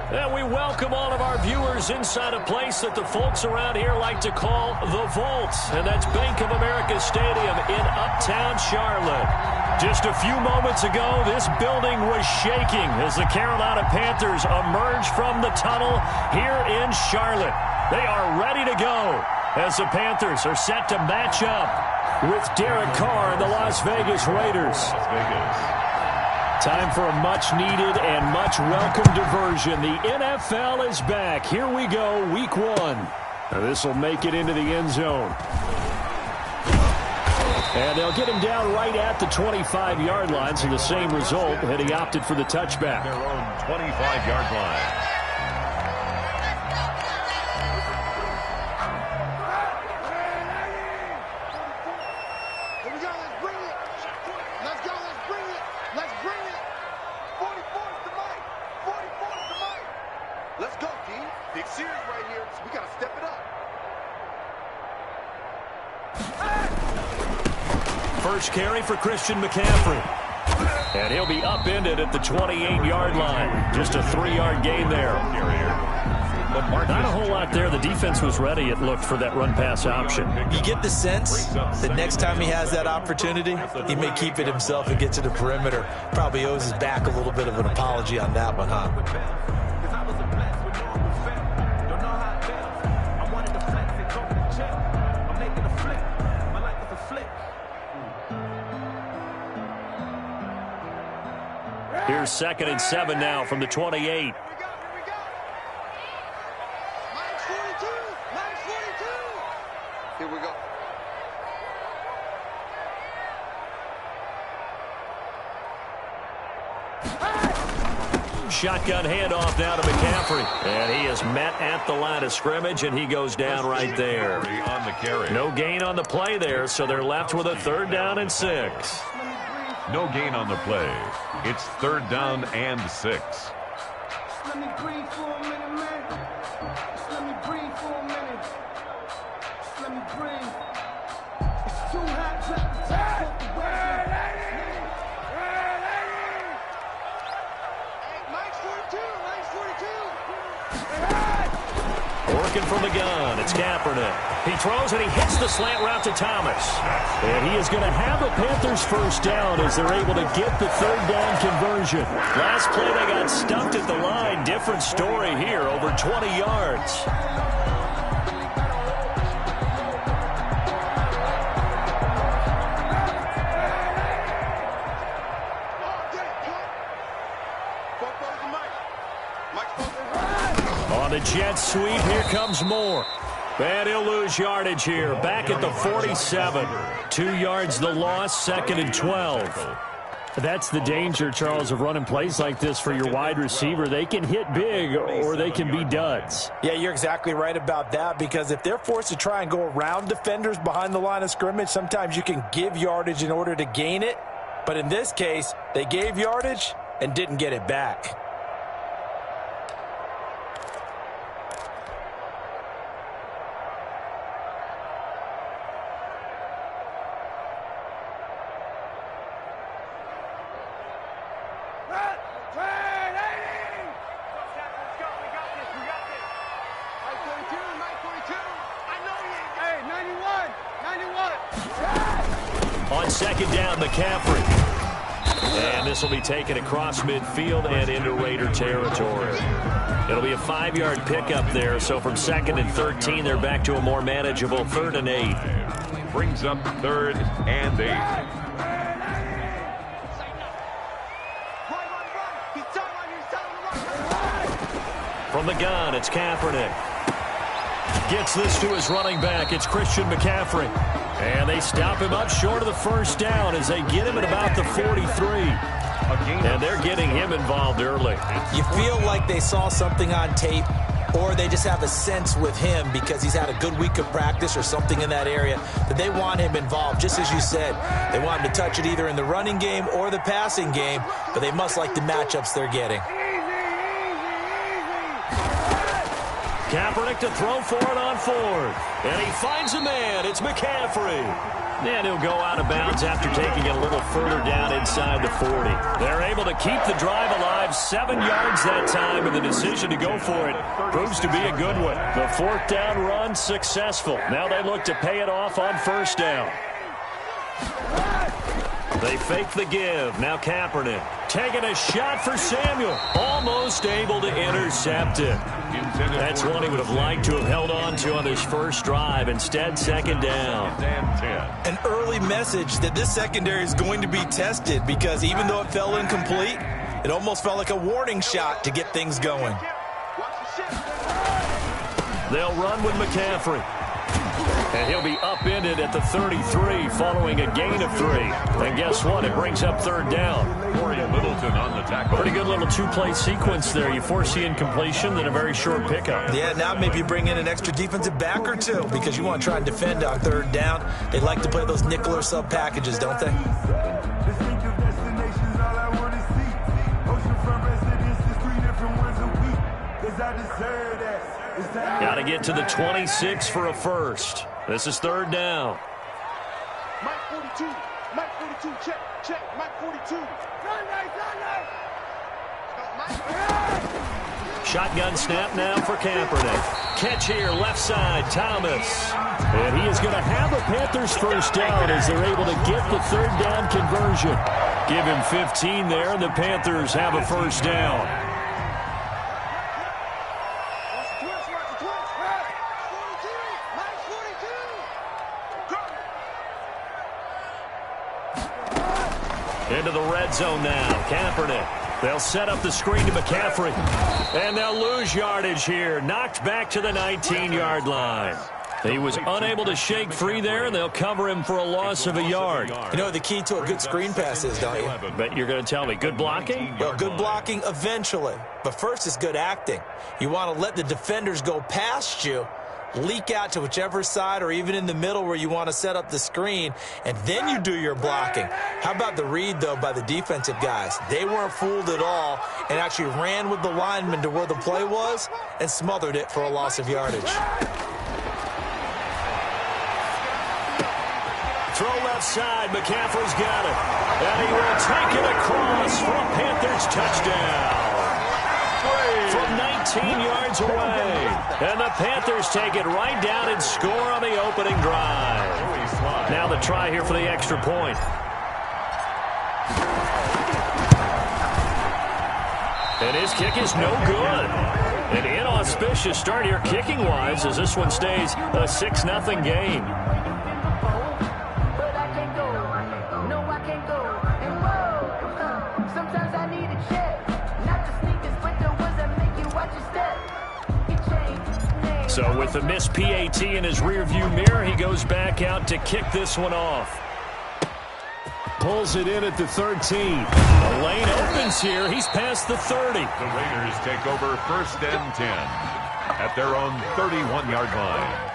And we welcome all of our viewers inside a place that the folks around here like to call the Vault. And that's Bank of America Stadium in Uptown Charlotte. Just a few moments ago, this building was shaking as the Carolina Panthers emerged from the tunnel here in Charlotte. They are ready to go as the Panthers are set to match up with Derek Carr and the Las Vegas Raiders. Time for a much-needed and much-welcome diversion. The NFL is back. Here we go, Week 1. This will make it into the end zone. And they'll get him down right at the 25-yard line, so the same result, and he opted for the touchback. Their own 25-yard line. First carry for Christian McCaffrey. And he'll be upended at the 28-yard line. Just a 3-yard gain there. Not a whole lot there. The defense was ready, it looked, for that run-pass option. You get the sense that next time he has that opportunity, he may keep it himself and get to the perimeter. Probably owes his back a little bit of an apology on that one, huh? Here's 2nd and 7 now from the 28. Here we go. Shotgun handoff now to McCaffrey. And he is met at the line of scrimmage, and he goes down right there. No gain on the play there, so they're left with a 3rd down and 6. No gain on the play. It's 3rd down and 6. Let me breathe for a minute, man. Just let me breathe for a minute. Just let me breathe. It's too hot to take the weather. Hey, Mike's 42. Mike's 42. Working from the gun. It's Kaepernick. He throws and he hits the slant route to Thomas. And he is going to have a Panthers first down as they're able to get the 3rd down conversion. Last play they got stumped at the line. Different story here, over 20 yards. On the jet sweep, here comes Moore. And he'll lose yardage here. Back at the 47. 2 yards the loss, 2nd and 12. That's the danger, Charles, of running plays like this for your wide receiver. They can hit big or they can be duds. Yeah, you're exactly right about that, because if they're forced to try and go around defenders behind the line of scrimmage, sometimes you can give yardage in order to gain it. But in this case, they gave yardage and didn't get it back. On 2nd down, McCaffrey. And this will be taken across midfield and into Raider territory. It'll be a 5-yard pickup there, so from 2nd and 13, they're back to a more manageable 3rd and 8. Brings up 3rd and 8. From the gun, it's Kaepernick. Gets this to his running back. It's Christian McCaffrey. And they stop him up short of the first down as they get him at about the 43. And they're getting him involved early. You feel like they saw something on tape, or they just have a sense with him because he's had a good week of practice or something in that area that they want him involved. Just as you said, they want him to touch it either in the running game or the passing game, but they must like the matchups they're getting. Kaepernick to throw for it on 4th. And he finds a man. It's McCaffrey. And he'll go out of bounds after taking it a little further down inside the 40. They're able to keep the drive alive, 7 yards that time, and the decision to go for it proves to be a good one. The 4th down run successful. Now they look to pay it off on 1st down. They fake the give. Now Kaepernick taking a shot for Samuel. Almost able to intercept it. That's one he would have liked to have held on to on his first drive. Instead, 2nd down. An early message that this secondary is going to be tested because even though it fell incomplete, it almost felt like a warning shot to get things going. They'll run with McCaffrey. And he'll be upended at the 33 following a gain of 3. And guess what? It brings up 3rd down. Corey Littleton on the tackle. Pretty good little 2-play sequence there. You force the incompletion, then a very short pickup. Yeah, now maybe you bring in an extra defensive back or two because you want to try and defend on 3rd down. They like to play those nickel or sub packages, don't they? Got to get to the 26 for a first. This is 3rd down. Mike 42, Mike 42, check, Mike 42. Shotgun snap now for Kaepernick. Catch here, left side, Thomas. And he is going to have a Panthers 1st down as they're able to get the 3rd down conversion. Give him 15 there, and the Panthers have a 1st down. Into the red zone now. Kaepernick. They'll set up the screen to McCaffrey. And they'll lose yardage here. Knocked back to the 19-yard line. He was unable to shake free there, and they'll cover him for a loss of a yard. You know what the key to a good screen pass is, don't you? But you're going to tell me, good blocking? Well, good blocking eventually. But first is good acting. You want to let the defenders go past you, leak out to whichever side or even in the middle where you want to set up the screen, and then you do your blocking. How about the read, though, by the defensive guys? They weren't fooled at all and actually ran with the lineman to where the play was and smothered it for a loss of yardage. Throw left side. McCaffrey's got it. And he will take it across for a Panthers touchdown. From 19 yards away. And the Panthers take it right down and score on the opening drive. Now the try here for the extra point. And his kick is no good. An inauspicious start here kicking-wise as this one stays a 6-0 game. So with the missed PAT in his rearview mirror, he goes back out to kick this one off. Pulls it in at the 13. The lane opens here. He's past the 30. The Raiders take over 1st and 10 at their own 31-yard line.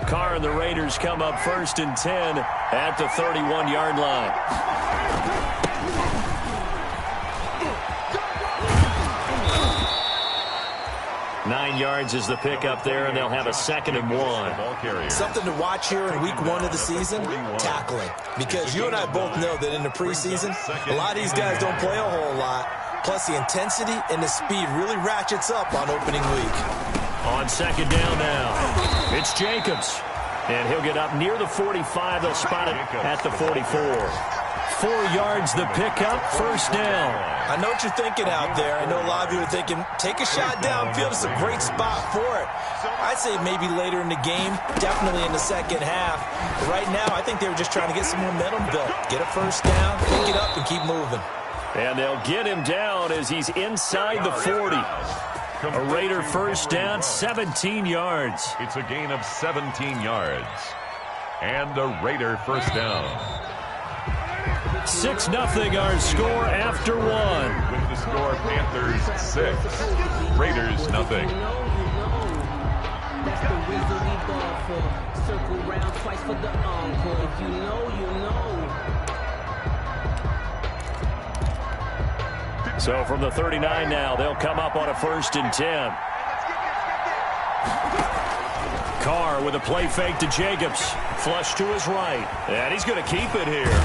Carr and the Raiders come up 1st and 10 at the 31-yard line. Nine yards is the pickup there, and they'll have a 2nd and 1. Something to watch here in week 1 of the season, tackling. Because you and I both know that in the preseason, a lot of these guys don't play a whole lot. Plus, the intensity and the speed really ratchets up on opening week. On 2nd down now, it's Jacobs. And he'll get up near the 45. They'll spot it at the 44. 4 yards the pickup, 1st down. I know what you're thinking out there. I know a lot of you are thinking, take a shot downfield. It's a great spot for it. I'd say maybe later in the game, definitely in the second half. But right now, I think they were just trying to get some momentum built. Get a 1st down, pick it up, and keep moving. And they'll get him down as he's inside the 40. A Raider 1st down, 17 yards. It's a gain of 17 yards. And a Raider 1st down. 6-0 our score after one. With the score, Panthers 6, Raiders nothing. That's the reason we ball for. Circle round twice for the encore. If you know, you know. So from the 39 now, they'll come up on a 1st and 10. Carr with a play fake to Jacobs. Flush to his right. And he's going to keep it here.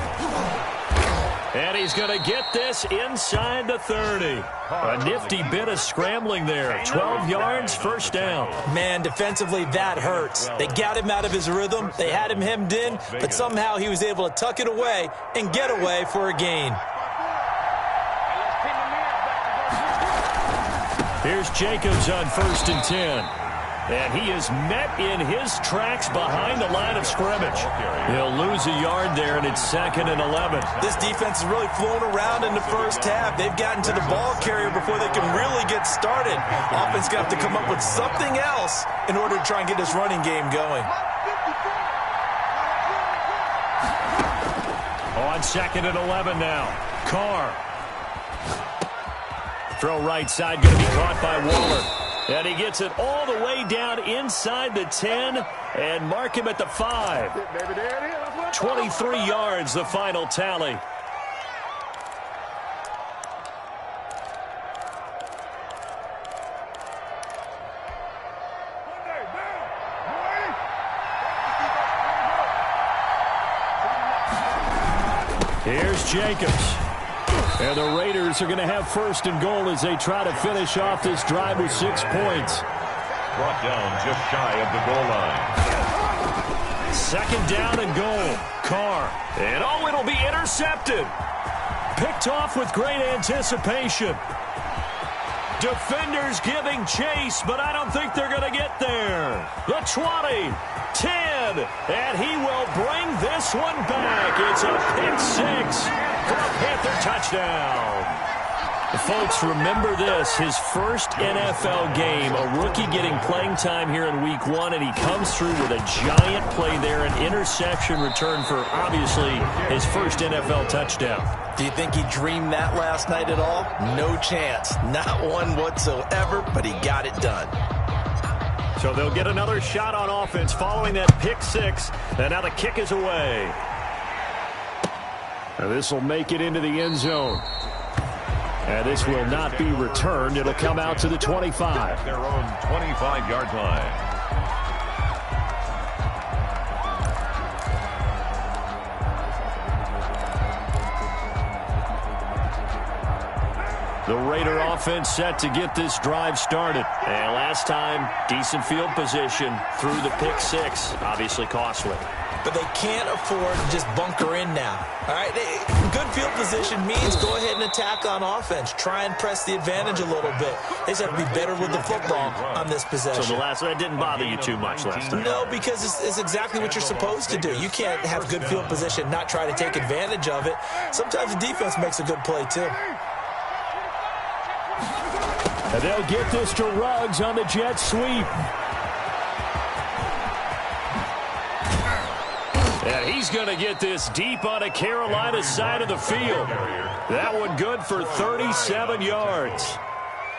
And he's going to get this inside the 30. A nifty bit of scrambling there. 12 yards, 1st down. Man, defensively, that hurts. They got him out of his rhythm. They had him hemmed in, but somehow he was able to tuck it away and get away for a gain. Here's Jacobs on 1st and 10. And he is met in his tracks behind the line of scrimmage. He'll lose a yard there, and it's 2nd and 11. This defense has really flown around in the first half. They've gotten to the ball carrier before they can really get started. Offense going to have to come up with something else in order to try and get this running game going. On 2nd and 11 now. Carr. Throw right side, going to be caught by Waller. And he gets it all the way down inside the 10 and mark him at the 5. 23 yards, the final tally. Here's Jacobs. And the Raiders are going to have 1st and goal as they try to finish off this drive with 6 points. Brought down just shy of the goal line. 2nd down and goal. Carr. And oh, it'll be intercepted. Picked off with great anticipation. Defenders giving chase, but I don't think they're going to get there. The 20, 10, and he will bring this one back. It's a pick 6 for a Panther touchdown. Folks, remember this, his first NFL game, a rookie getting playing time here in week 1, and he comes through with a giant play there, an interception return for, obviously, his first NFL touchdown. Do you think he dreamed that last night at all? No chance. Not one whatsoever, but he got it done. So they'll get another shot on offense following that pick 6, and now the kick is away. Now this will make it into the end zone. And this will not be returned. It'll come out to the 25. Their own 25-yard line. The Raider offense set to get this drive started. And last time, decent field position through the pick 6. Obviously costly. But they can't afford to just bunker in now. All right, good field position means go ahead and attack on offense. Try and press the advantage a little bit. They just have to be better with the football on this possession. So the last one didn't bother you too much last time? No, because it's exactly what you're supposed to do. You can't have good field position, not try to take advantage of it. Sometimes the defense makes a good play, too. And they'll get this to Ruggs on the jet sweep. And he's going to get this deep on a Carolina side of the field. That one good for 37 yards.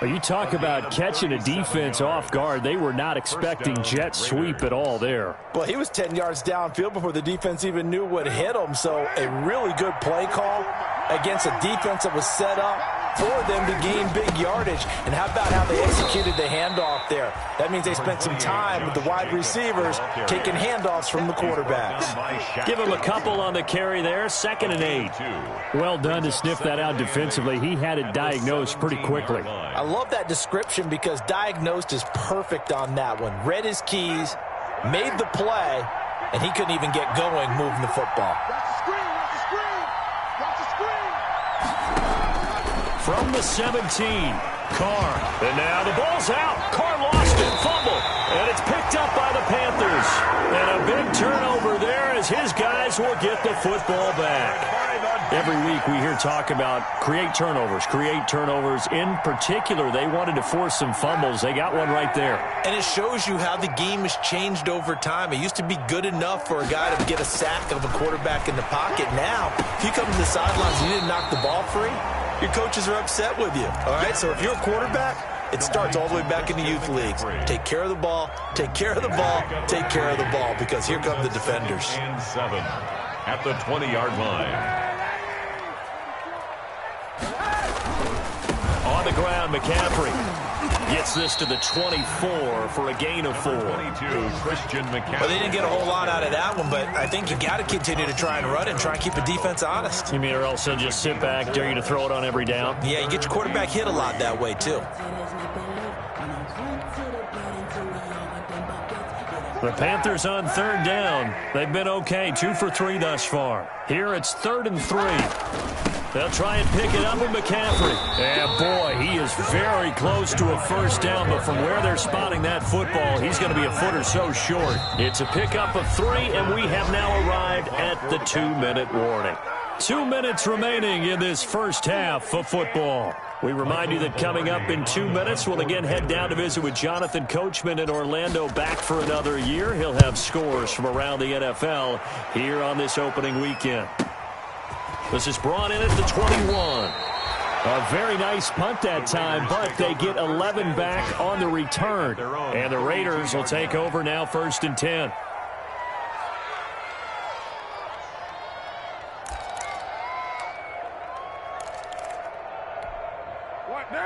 Well, you talk about catching a defense off guard. They were not expecting jet sweep at all there. Well, he was 10 yards downfield before the defense even knew what hit him. So a really good play call against a defense that was set up for them to gain big yardage. And how about how they executed the handoff there? That means they spent some time with the wide receivers taking handoffs from the quarterbacks. Give him a couple on the carry there. 2nd and 8. Well done to sniff that out defensively. He had it diagnosed pretty quickly. I love that description because diagnosed is perfect on that one. Read his keys, made the play, and he couldn't even get going moving the football. From the 17, Carr. And now the ball's out. Carr lost it, fumble. And it's picked up by the Panthers. And a big turnover there as his guys will get the football back. Every week we hear talk about create turnovers. In particular, they wanted to force some fumbles. They got one right there. And it shows you how the game has changed over time. It used to be good enough for a guy to get a sack of a quarterback in the pocket. Now, if you come to the sidelines and you didn't knock the ball free, your coaches are upset with you. All right, so if you're a quarterback, it starts all the way back in the youth leagues. Take care of the ball, take care of the ball, take care of the ball, because here come the defenders. And 7 at the 20-yard line. On the ground, McCaffrey gets this to the 24 for a gain of 4. 22, Christian McCaffrey. Well, they didn't get a whole lot out of that one, but I think you got to continue to try and run and try and keep the defense honest. You mean or else they'll just sit back, dare you to throw it on every down? Yeah, you get your quarterback hit a lot that way, too. The Panthers on 3rd down. They've been okay, 2 for 3 thus far. Here it's 3rd and 3. They'll try and pick it up with McCaffrey. And boy, he is very close to a first down, but from where they're spotting that football, he's going to be a foot or so short. It's a pickup of 3, and we have now arrived at the 2-minute warning. 2 minutes remaining in this first half of football. We remind you that coming up in 2 minutes, we'll again head down to visit with Jonathan Coachman in Orlando, back for another year. He'll have scores from around the NFL here on this opening weekend. This is brought in at the 21. A very nice punt that time, but they get 11 back on the return. And the Raiders will take over now, 1st and 10.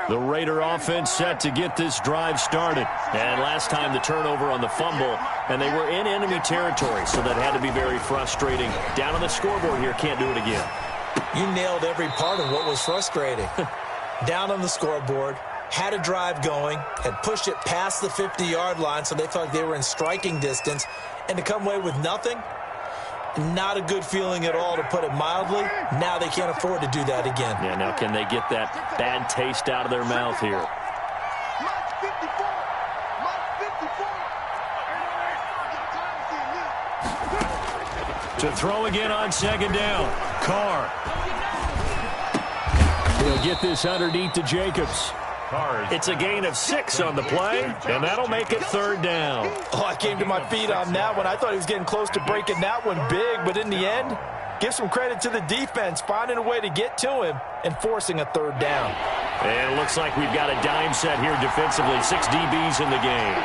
The Raider offense set to get this drive started. And last time the turnover on the fumble, and they were in enemy territory, so that had to be very frustrating. Down on the scoreboard here, can't do it again. You nailed every part of what was frustrating. Down on the scoreboard, had a drive going, had pushed it past the 50-yard line, so they felt like they were in striking distance, and to come away with nothing, not a good feeling at all, to put it mildly. Now they can't afford to do that again. Yeah, now can they get that bad taste out of their mouth here? To throw again on 2nd down. Carr. He'll get this underneath to Jacobs. It's a gain of 6 on the play, and that'll make it 3rd down. Oh, I came to my feet on that one. I thought he was getting close to breaking that one big, but in the end, give some credit to the defense, finding a way to get to him and forcing a 3rd down. And it looks like we've got a dime set here defensively. 6 DBs in the game.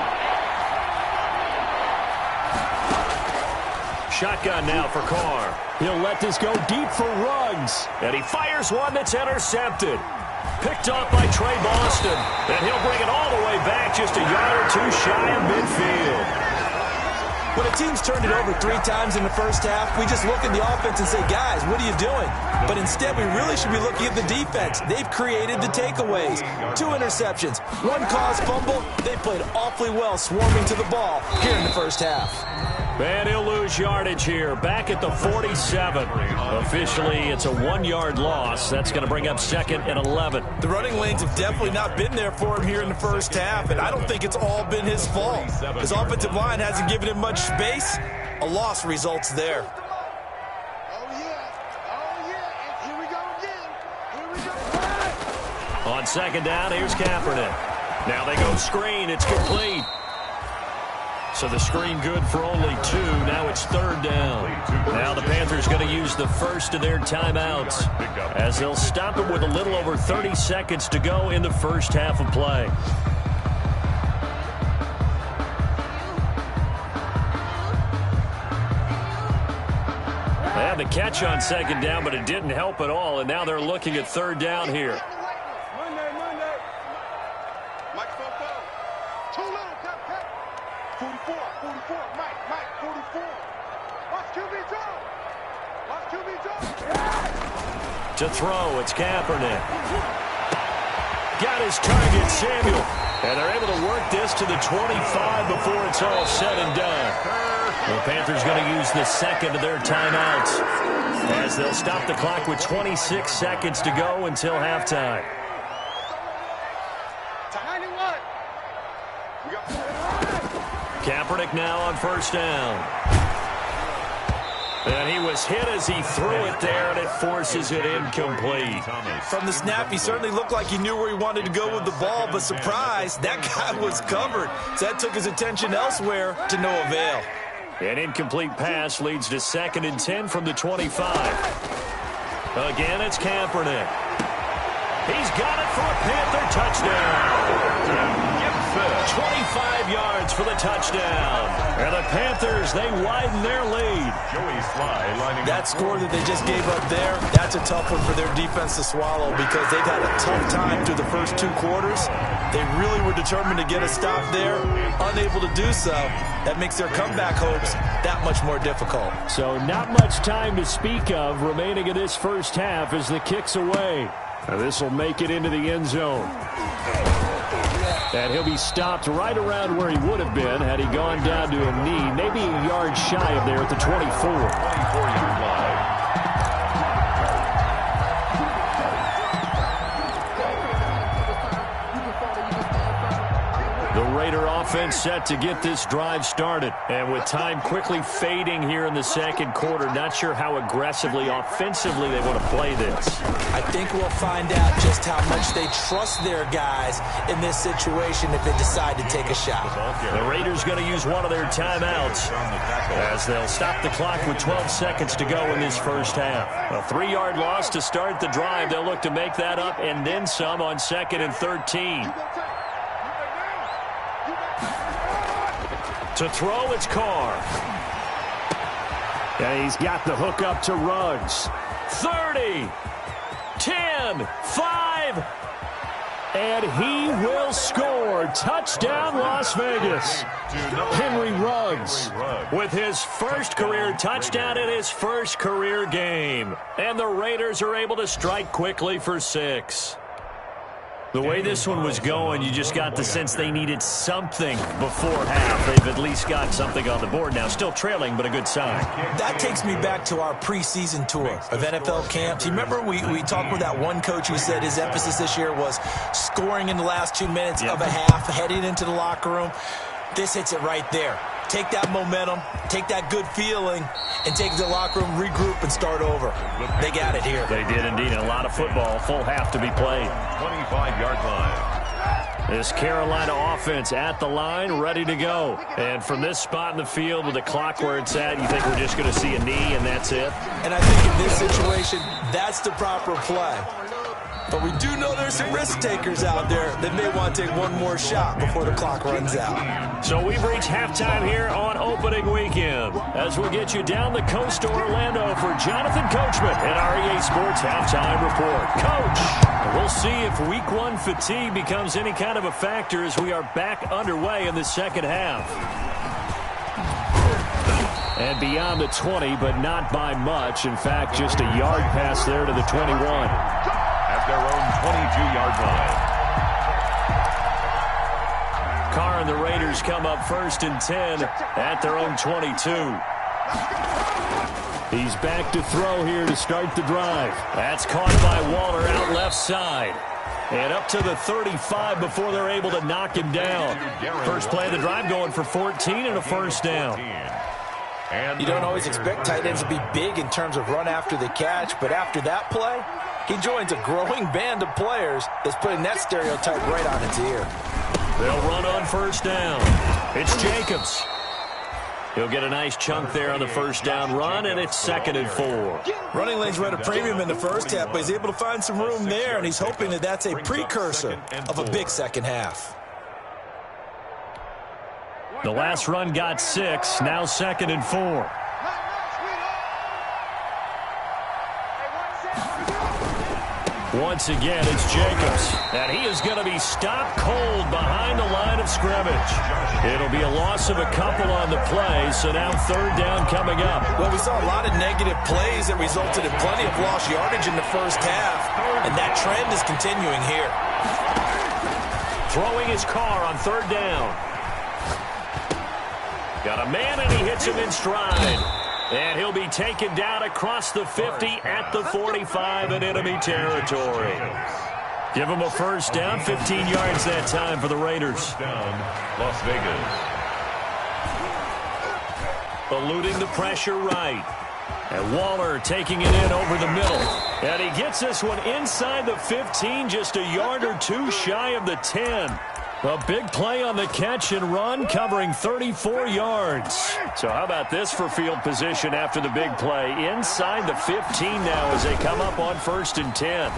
Shotgun now for Carr. He'll let this go deep for Ruggs. And he fires one that's intercepted. Picked off by Trey Boston. And he'll bring it all the way back, just a yard or 2 shy of midfield. When a team's turned it over 3 times in the first half, we just look at the offense and say, guys, what are you doing? But instead, we really should be looking at the defense. They've created the takeaways. 2 interceptions, 1 caused fumble. They played awfully well swarming to the ball here in the first half. And he'll lose yardage here, back at the 47. Officially, it's a 1-yard loss. That's going to bring up 2nd and 11. The running lanes have definitely not been there for him here in the first half, and I don't think it's all been his fault. His offensive line hasn't given him much space. A loss results there. Here we go again. On 2nd down, here's Kaepernick. Now they go screen. It's complete. So the screen good for only 2. Now it's 3rd down. Now the Panthers going to use the first of their timeouts, as they'll stop it with a little over 30 seconds to go in the first half of play. They had the catch on 2nd down, but it didn't help at all, and now they're looking at 3rd down here. Monday. Mike 2 little, 44, Mike, 44. Watch QB drop. To throw, it's Kaepernick. Got his target, Samuel. And they're able to work this to the 25 before it's all said and done. The Panthers going to use the 2nd of their timeouts, as they'll stop the clock with 26 seconds to go until halftime. Kaepernick now on 1st down. And he was hit as he threw it there, and it forces it incomplete. From the snap, he certainly looked like he knew where he wanted to go with the ball, but surprise, that guy was covered. So that took his attention elsewhere to no avail. An incomplete pass leads to 2nd and 10 from the 25. Again, it's Kaepernick. He's got it for a Panther touchdown. 25 yards for the touchdown. And the Panthers, they widen their lead. That score that they just gave up there, that's a tough one for their defense to swallow because they've had a tough time through the first 2 quarters. They really were determined to get a stop there, unable to do so. That makes their comeback hopes that much more difficult. So not much time to speak of remaining in this first half as the kick's away. Now this will make it into the end zone. And he'll be stopped right around where he would have been had he gone down to a knee, maybe a yard shy of there at the 24. 24-yard line. The Raider offense set to get this drive started. And with time quickly fading here in the second quarter, not sure how aggressively, offensively they want to play this. I think we'll find out just how much they trust their guys in this situation if they decide to take a shot. The Raiders going to use one of their timeouts as they'll stop the clock with 12 seconds to go in this first half. A 3-yard loss to start the drive. They'll look to make that up and then some on 2nd and 13. To throw, it's Carr. And he's got the hook up to Ruggs. 30, 10, 5, and he will score. Touchdown, Las Vegas. Henry Ruggs with his first career touchdown in his first career game. And the Raiders are able to strike quickly for 6. The way this one was going, you just got the sense they needed something before half. They've at least got something on the board now. Still trailing, but a good sign. That takes me back to our preseason tour of NFL camps. You remember we talked with that one coach who said his emphasis this year was scoring in the last 2 minutes of a half, heading into the locker room. This hits it right there. Take that momentum, take that good feeling, and take it to the locker room, regroup, and start over. They got it here. They did indeed. A lot of football, full half to be played. 25-yard line. This Carolina offense at the line, ready to go. And from this spot in the field with the clock where it's at, you think we're just going to see a knee and that's it? And I think in this situation, that's the proper play. But we do know there's some risk takers out there that may want to take one more shot before the clock runs out. So we've reached halftime here on opening weekend as we'll get you down the coast to Orlando for Jonathan Coachman and our EA Sports Halftime Report. Coach, we'll see if week 1 fatigue becomes any kind of a factor as we are back underway in the second half. And beyond the 20, but not by much. In fact, just a yard pass there to the 21. Their own 22-yard line. Carr and the Raiders come up 1st and 10 at their own 22. He's back to throw here to start the drive. That's caught by Waller out left side. And up to the 35 before they're able to knock him down. First play of the drive going for 14 and a first down. You don't always expect tight ends to be big in terms of run after the catch, but after that play, he joins a growing band of players that's putting that stereotype right on its ear. They'll run on first down. It's Jacobs. He'll get a nice chunk there on the first down run, and it's 2nd and 4. Running lanes were at a premium in the first half, but he's able to find some room there, and he's hoping that that's a precursor of a big second half. The last run got 6, now 2nd and 4. Once again, it's Jacobs. And he is going to be stopped cold behind the line of scrimmage. It'll be a loss of a couple on the play, so now 3rd down coming up. Well, we saw a lot of negative plays that resulted in plenty of lost yardage in the first half, and that trend is continuing here. Throwing his Carr on 3rd down. Got a man, and he hits him in stride. And he'll be taken down across the 50 at the 45 in enemy territory. Give him a first down, 15 yards that time for the Raiders. Down, Las Vegas. Eluding the pressure right. And Waller taking it in over the middle. And he gets this one inside the 15, just a yard or two shy of the 10. A big play on the catch and run, covering 34 yards. So how about this for field position after the big play? Inside the 15 now as they come up on 1st and 10.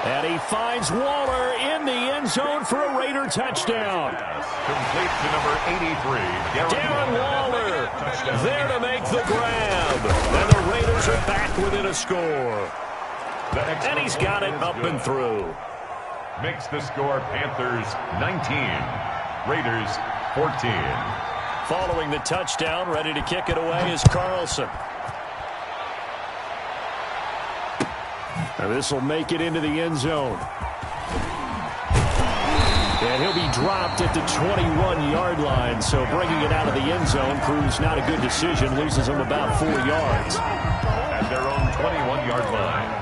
And he finds Waller in the end zone for a Raider touchdown. Complete to number 83, Darren Waller there to make the grab. And the Raiders are back within a score. And he's got it up and through. Makes the score Panthers 19, Raiders 14. Following the touchdown, ready to kick it away is Carlson. And this will make it into the end zone. And he'll be dropped at the 21-yard line, so bringing it out of the end zone proves not a good decision, loses him about 4 yards. At their own 21-yard line.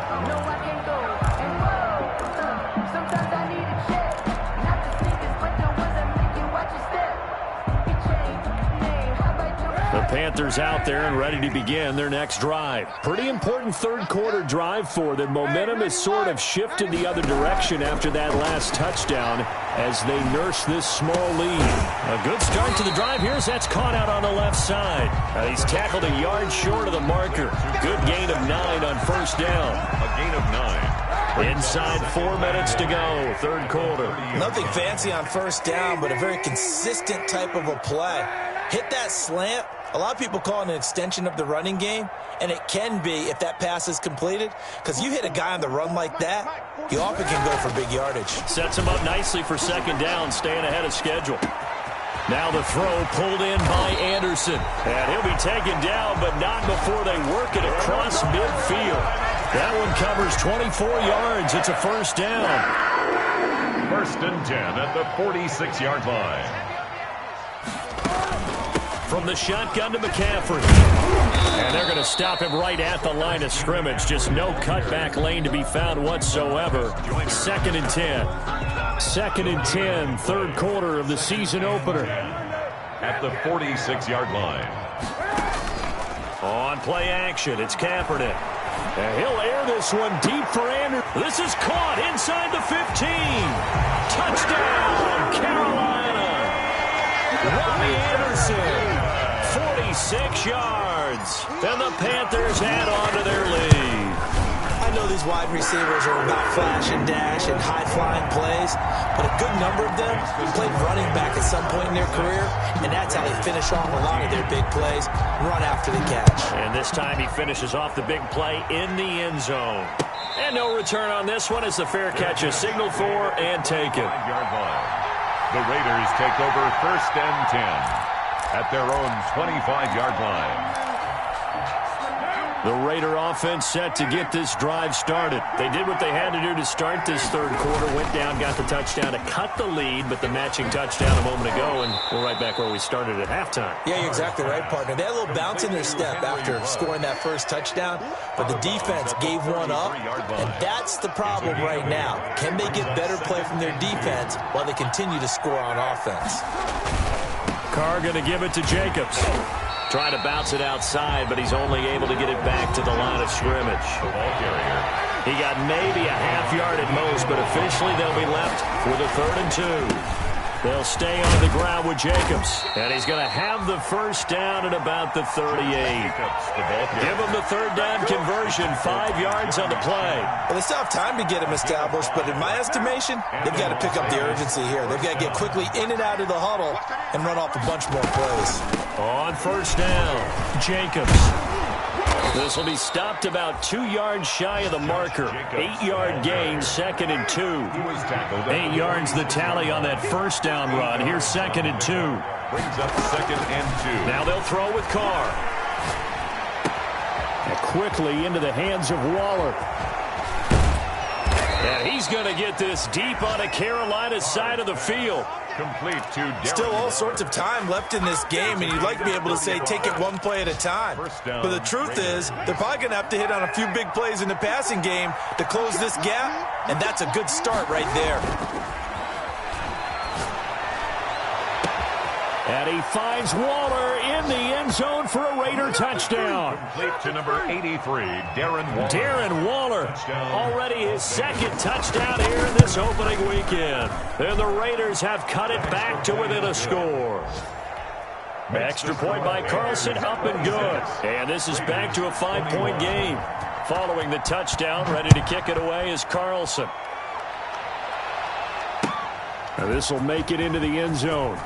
The Panthers out there and ready to begin their next drive. Pretty important third quarter drive for them. Momentum has sort of shifted the other direction after that last touchdown as they nurse this small lead. A good start to the drive here as that's caught out on the left side. He's tackled a yard short of the marker. Good gain of 9 on first down. A gain of 9. Inside 4 minutes to go, third quarter. Nothing fancy on first down, but a very consistent type of a play. Hit that slant. A lot of people call it an extension of the running game, and it can be if that pass is completed, because you hit a guy on the run like that, you often can go for big yardage. Sets him up nicely for second down, staying ahead of schedule. Now the throw pulled in by Anderson, and he'll be taken down, but not before they work it across midfield. That one covers 24 yards. It's a first down. 1st and 10 at the 46-yard line. From the shotgun to McCaffrey. And they're going to stop him right at the line of scrimmage. Just no cutback lane to be found whatsoever. 2nd and 10. 2nd and 10, third quarter of the season opener. At the 46-yard line. On play action, it's Kaepernick. And he'll air this one deep for Anderson. This is caught inside the 15. Touchdown, Carolina. Robbie Anderson. 46 yards. And the Panthers add on to their lead. I know these wide receivers are about flash and dash and high-flying plays, but a good number of them played running back at some point in their career, and that's how they finish off a lot of their big plays, run after the catch. And this time he finishes off the big play in the end zone. And no return on this one as the fair catch is signaled for and taken. The Raiders take over 1st and 10 at their own 25-yard line. The Raider offense set to get this drive started. They did what they had to do to start this third quarter. Went down, got the touchdown to cut the lead, but the matching touchdown a moment ago, and we're right back where we started at halftime. Yeah, you're exactly right, partner. They had a little bounce in their step after scoring that first touchdown, but the defense gave one up, and that's the problem right now. Can they get better play from their defense while they continue to score on offense? Carr going to give it to Jacobs. Trying to bounce it outside, but he's only able to get it back to the line of scrimmage. The ball carrier. He got maybe a half yard at most, but officially they'll be left with a 3rd and 2. They'll stay on the ground with Jacobs, and he's going to have the first down at about the 38. Give him the third down conversion, 5 yards on the play. Well, they still have time to get him established, but in my estimation, they've got to pick up the urgency here. They've got to get quickly in and out of the huddle and run off a bunch more plays. On first down, Jacobs. This will be stopped about 2 yards shy of the marker. 8-yard gain, 2nd and 2. 8 yards the tally on that first down run. Here's 2nd and 2. Brings up 2nd and 2. Now they'll throw with Carr. And quickly into the hands of Waller. And he's going to get this deep on the Carolina side of the field. Complete to Darren. Still all sorts of time left in this game, and you'd like to be able to say take it one play at a time. But the truth is, they're probably going to have to hit on a few big plays in the passing game to close this gap, and that's a good start right there. And he finds Waller in in the end zone for a Raider touchdown. Complete to number 83, Darren Waller. Darren Waller, already his second touchdown here in this opening weekend. And the Raiders have cut it back to within a score. Extra point by Carlson, up and good. And this is back to a 5-point game. Following the touchdown, ready to kick it away is Carlson. And this will make it into the end zone.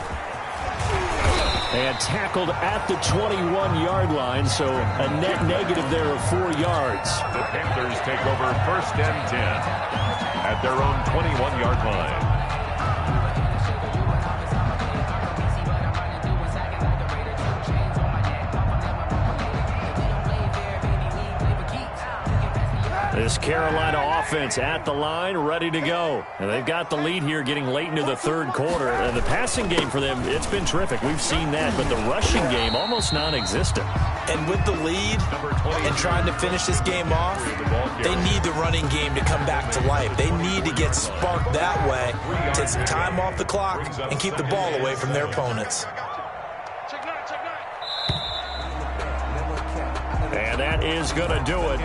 And tackled at the 21-yard line, so a net negative there of 4 yards. The Panthers take over 1st and 10 at their own 21-yard line. This Carolina offense at the line, ready to go. And they've got the lead here getting late into the third quarter. And the passing game for them, it's been terrific. We've seen that. But the rushing game, almost non-existent. And with the lead and trying to finish this game off, they need the running game to come back to life. They need to get sparked that way, take some time off the clock, and keep the ball away from their opponents. And that is going to do it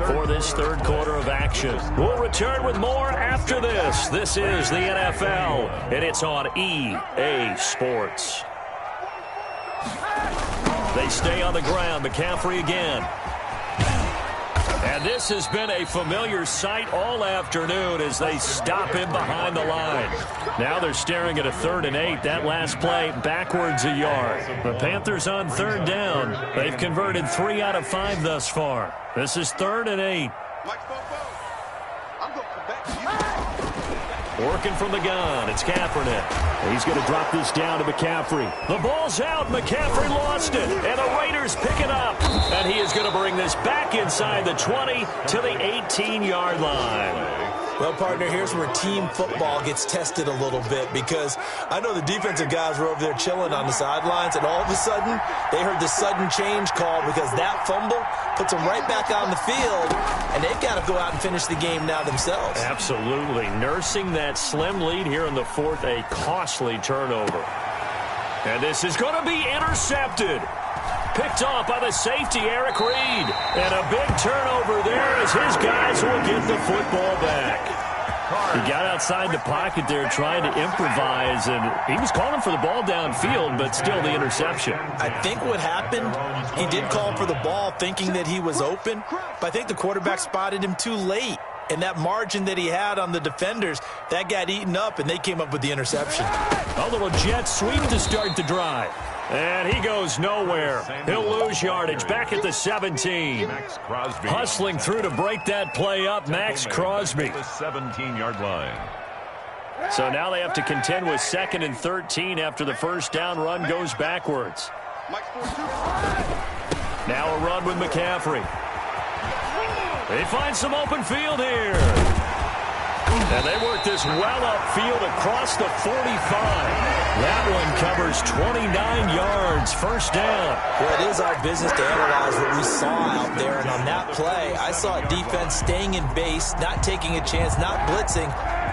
for this third quarter of action. We'll return with more after this. This is the NFL, and it's on EA Sports. They stay on the ground. McCaffrey again. And this has been a familiar sight all afternoon as they stop him behind the line. Now they're staring at a 3rd and 8. That last play backwards a yard. The Panthers on 3rd down. They've converted 3 out of 5 thus far. This is 3rd and 8. Working from the gun, it's Kaepernick. He's going to drop this down to McCaffrey. The ball's out. McCaffrey lost it. And the Raiders pick it up. And he is going to bring this back inside the 20 to the 18-yard line. Well, partner, here's where team football gets tested a little bit, because I know the defensive guys were over there chilling on the sidelines, and all of a sudden, they heard the sudden change call because that fumble puts them right back on the field, and they've got to go out and finish the game now themselves. Absolutely. Nursing that slim lead here in the 4th, a costly turnover. And this is going to be intercepted. Picked off by the safety, Eric Reed. And a big turnover there as his guys will get the football back. He got outside the pocket there trying to improvise, and he was calling for the ball downfield, but still the interception. I think what happened, he did call for the ball thinking that he was open, but I think the quarterback spotted him too late. And that margin that he had on the defenders, that got eaten up, and they came up with the interception. A little jet sweep to start the drive. And he goes nowhere. He'll lose yardage back at the 17. Hustling through to break that play up, Max Crosby. The 17-yard line. So now they have to contend with 2nd and 13 after the first down run goes backwards. Now a run with McCaffrey. They find some open field here. And they work this well upfield across the 45. That one covers 29 yards, first down. Well, it is our business to analyze what we saw out there. And on that play, I saw a defense staying in base, not taking a chance, not blitzing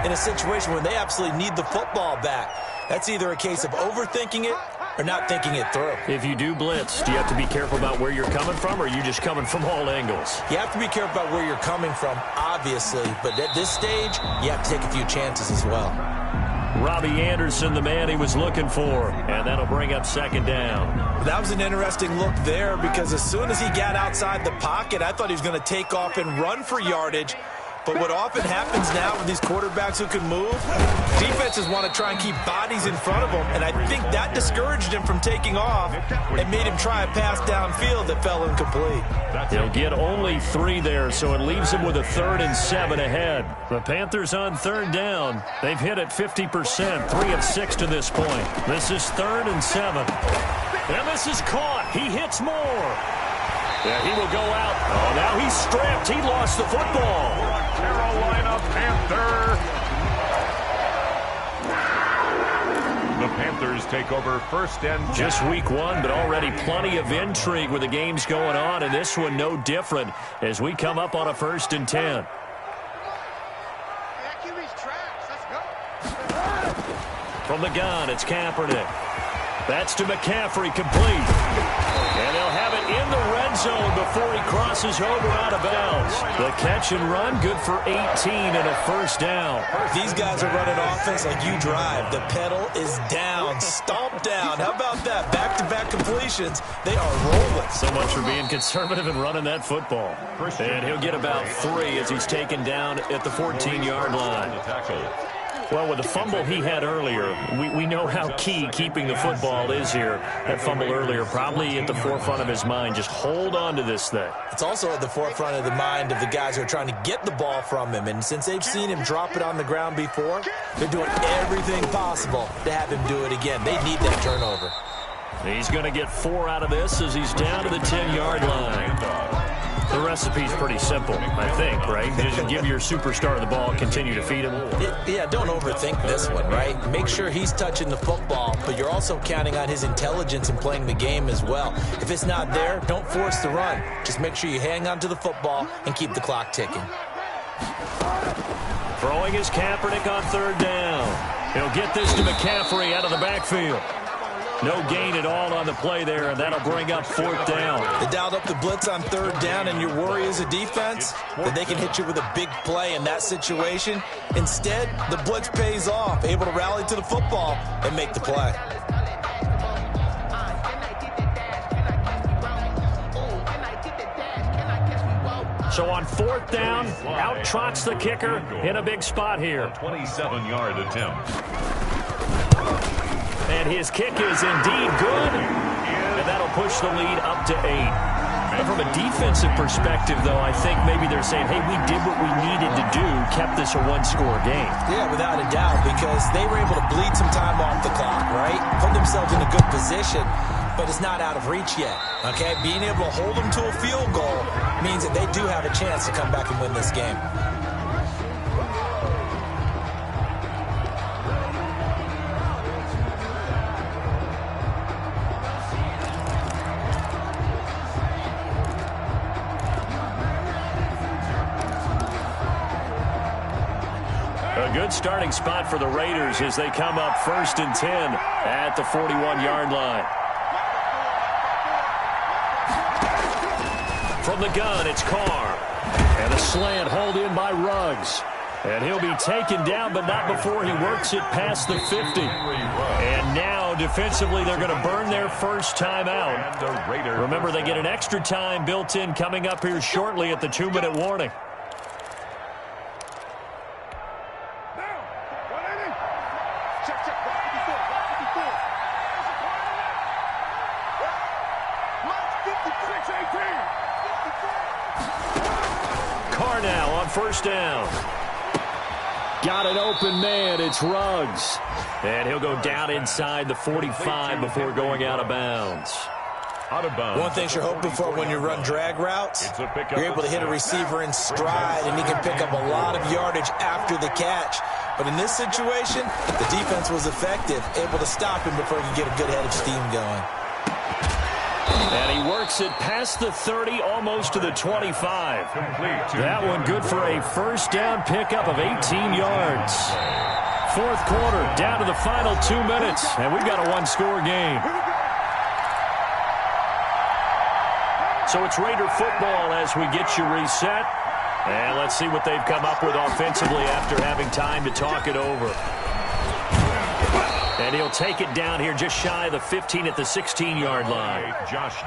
in a situation where they absolutely need the football back. That's either a case of overthinking it or not thinking it through. If you do blitz, do you have to be careful about where you're coming from, or are you just coming from all angles? You have to be careful about where you're coming from, obviously. But at this stage, you have to take a few chances as well. Robbie Anderson, the man he was looking for, and that'll bring up 2nd down. That was an interesting look there, because as soon as he got outside the pocket, I thought he was going to take off and run for yardage. But what often happens now with these quarterbacks who can move, defenses want to try and keep bodies in front of them, and I think that discouraged him from taking off and made him try a pass downfield that fell incomplete. He'll get only 3 there, so it leaves him with a 3rd and 7 ahead. The Panthers on 3rd down. They've hit it 50%, 3 of 6 to this point. This is 3rd and 7. And this is caught. He hits more. Yeah, he will go out. Oh, now he's stripped. He lost the football. Carolina Panther. The Panthers take over 1st and 10. Just week 1, but already plenty of intrigue with the games going on, and this one no different as we come up on a 1st and 10. From the gun, it's Kaepernick. That's to McCaffrey, complete. And they'll have it in the red zone before he crosses over out of bounds. The catch and run, good for 18 and a first down. These guys are running offense like you drive. The pedal is down, stomped down. How about that? Back-to-back completions. They are rolling. So much for being conservative and running that football. And he'll get about 3 as he's taken down at the 14-yard line. Well, with the fumble he had earlier, we know how key keeping the football is here. That fumble earlier probably at the forefront of his mind. Just hold on to this thing. It's also at the forefront of the mind of the guys who are trying to get the ball from him. And since they've seen him drop it on the ground before, they're doing everything possible to have him do it again. They need that turnover. He's going to get 4 out of this as he's down to the 10-yard line. The recipe's pretty simple, I think, right? Just give your superstar the ball, continue to feed him. Yeah, don't overthink this one, right? Make sure he's touching the football, but you're also counting on his intelligence in playing the game as well. If it's not there, don't force the run. Just make sure you hang on to the football and keep the clock ticking. Throwing is Kaepernick on 3rd down. He'll get this to McCaffrey out of the backfield. No gain at all on the play there, and that'll bring up 4th down. They dialed up the blitz on 3rd down, and your worry as a defense that they can hit you with a big play in that situation. Instead, the blitz pays off, able to rally to the football and make the play. So on 4th down, out trots the kicker in a big spot here. 27-yard attempt. And his kick is indeed good, and that'll push the lead up to 8. And from a defensive perspective, though, I think maybe they're saying, hey, we did what we needed to do, kept this a one-score game. Yeah, without a doubt, because they were able to bleed some time off the clock, right? Put themselves in a good position, but it's not out of reach yet, okay? Being able to hold them to a field goal means that they do have a chance to come back and win this game. A good starting spot for the Raiders as they come up 1st and 10 at the 41-yard line. From the gun, it's Carr. And a slant hauled in by Ruggs. And he'll be taken down, but not before he works it past the 50. And now, defensively, they're going to burn their first time out. Remember, they get an extra time built in coming up here shortly at the 2-minute warning. Carr now on 1st down. Got an open man. It's Ruggs. And he'll go down inside the 45 before going out of bounds. One thing you're hoping for when you run drag routes, you're able to hit a receiver in stride, and he can pick up a lot of yardage after the catch. But in this situation, the defense was effective, able to stop him before he could get a good head of steam going. And he works it past the 30, almost to the 25. That one good for a first down pickup of 18 yards. 4th quarter, down to the final 2 minutes, and we've got a one-score game. So it's Raider football as we get you reset. And let's see what they've come up with offensively after having time to talk it over. And he'll take it down here just shy of the 15 at the 16-yard line.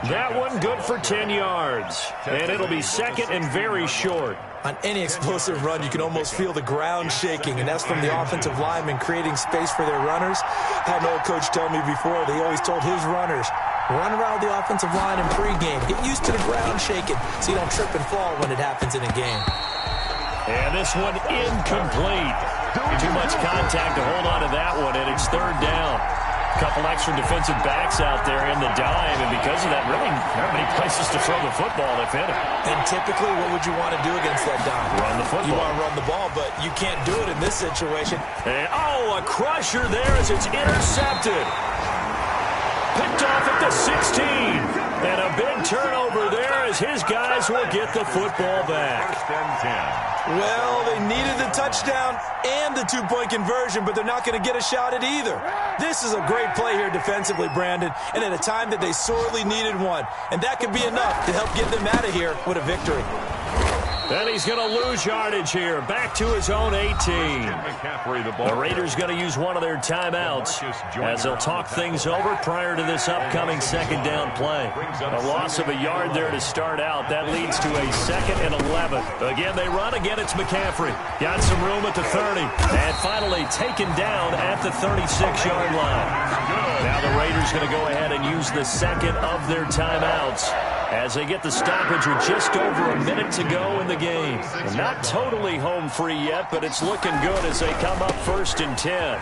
That one good for 10 yards. And it'll be 2nd and very short. On any explosive run, you can almost feel the ground shaking, and that's from the offensive linemen creating space for their runners. I had an old coach tell me before, they always told his runners, run around the offensive line in pregame. Get used to the ground shaking so you don't trip and fall when it happens in a game. And this one incomplete. Too much contact to hold on to that one, and it's 3rd down. A couple extra defensive backs out there in the dime, and because of that, really not many places to throw the football if any. And typically, what would you want to do against that dime? Run the football. You want to run the ball, but you can't do it in this situation. And, a crusher there as it's intercepted. Picked off at the 16. And a big turnover there as his guys will get the football back. 1st and 10. Well, they needed the touchdown and the two-point conversion, but they're not going to get a shot at either. This is a great play here defensively, Brandon, and at a time that they sorely needed one. And that could be enough to help get them out of here with a victory. And he's going to lose yardage here. Back to his own 18. The Raiders going to use one of their timeouts as they'll talk things over prior to this upcoming second down play. A loss of a yard there to start out. That leads to a 2nd and 11. Again, they run. Again, it's McCaffrey. Got some room at the 30. And finally taken down at the 36-yard line. Now the Raiders going to go ahead and use the second of their timeouts as they get the stoppage with just over a minute to go in the game. And not totally home free yet, but it's looking good as they come up 1st and 10.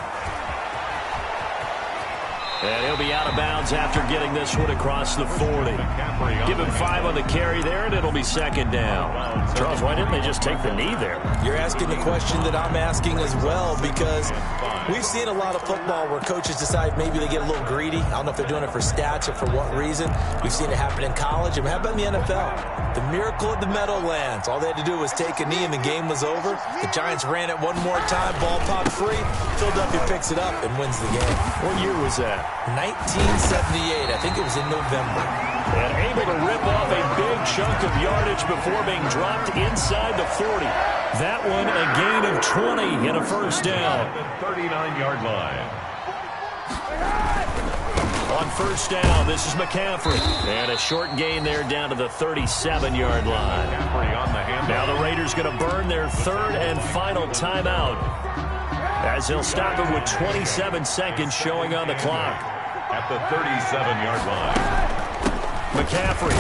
And he'll be out of bounds after getting this one across the 40. Give him 5 on the carry there, and it'll be 2nd down. Charles, why didn't they just take the knee there? You're asking the question that I'm asking as well, because we've seen a lot of football where coaches decide maybe they get a little greedy. I don't know if they're doing it for stats or for what reason. We've seen it happen in college, and how about in the NFL? The miracle of the Meadowlands. All they had to do was take a knee, and the game was over. The Giants ran it one more time. Ball popped free. Philadelphia picks it up and wins the game. What year was that? 1978. I think it was in November. And able to rip off a big chunk of yardage before being dropped inside the 40. That one a gain of 20 and a 1st down. 39-yard line. On 1st down, this is McCaffrey. And a short gain there down to the 37-yard line. Now the Raiders going to burn their 3rd and final timeout as they'll stop it with 27 seconds showing on the clock. At the 37-yard line. McCaffrey.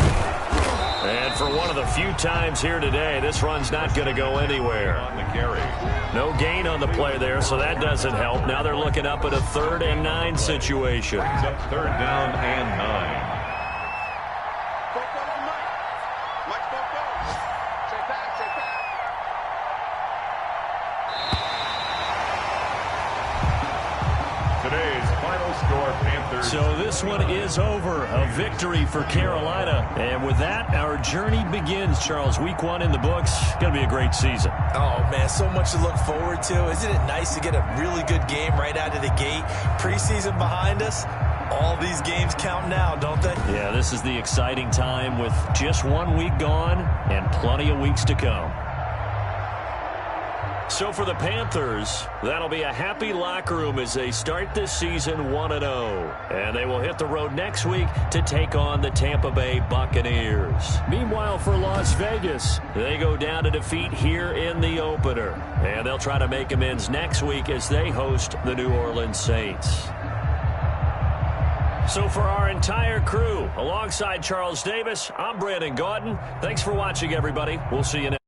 And for one of the few times here today, this run's not going to go anywhere. On the carry. No gain on the play there, so that doesn't help. Now they're looking up at a 3rd and 9 situation. Brings up 3rd down and 9. Today's final score, Panthers. So this one is over. A victory for Carolina. And with that, our journey begins, Charles. Week 1 in the books. Going to be a great season. Oh, man, so much to look forward to. Isn't it nice to get a really good game right out of the gate? Preseason behind us. All these games count now, don't they? Yeah, this is the exciting time with just 1 week gone and plenty of weeks to come. So for the Panthers, that'll be a happy locker room as they start this season 1-0. And they will hit the road next week to take on the Tampa Bay Buccaneers. Meanwhile, for Las Vegas, they go down to defeat here in the opener. And they'll try to make amends next week as they host the New Orleans Saints. So for our entire crew, alongside Charles Davis, I'm Brandon Gaudin. Thanks for watching, everybody. We'll see you next.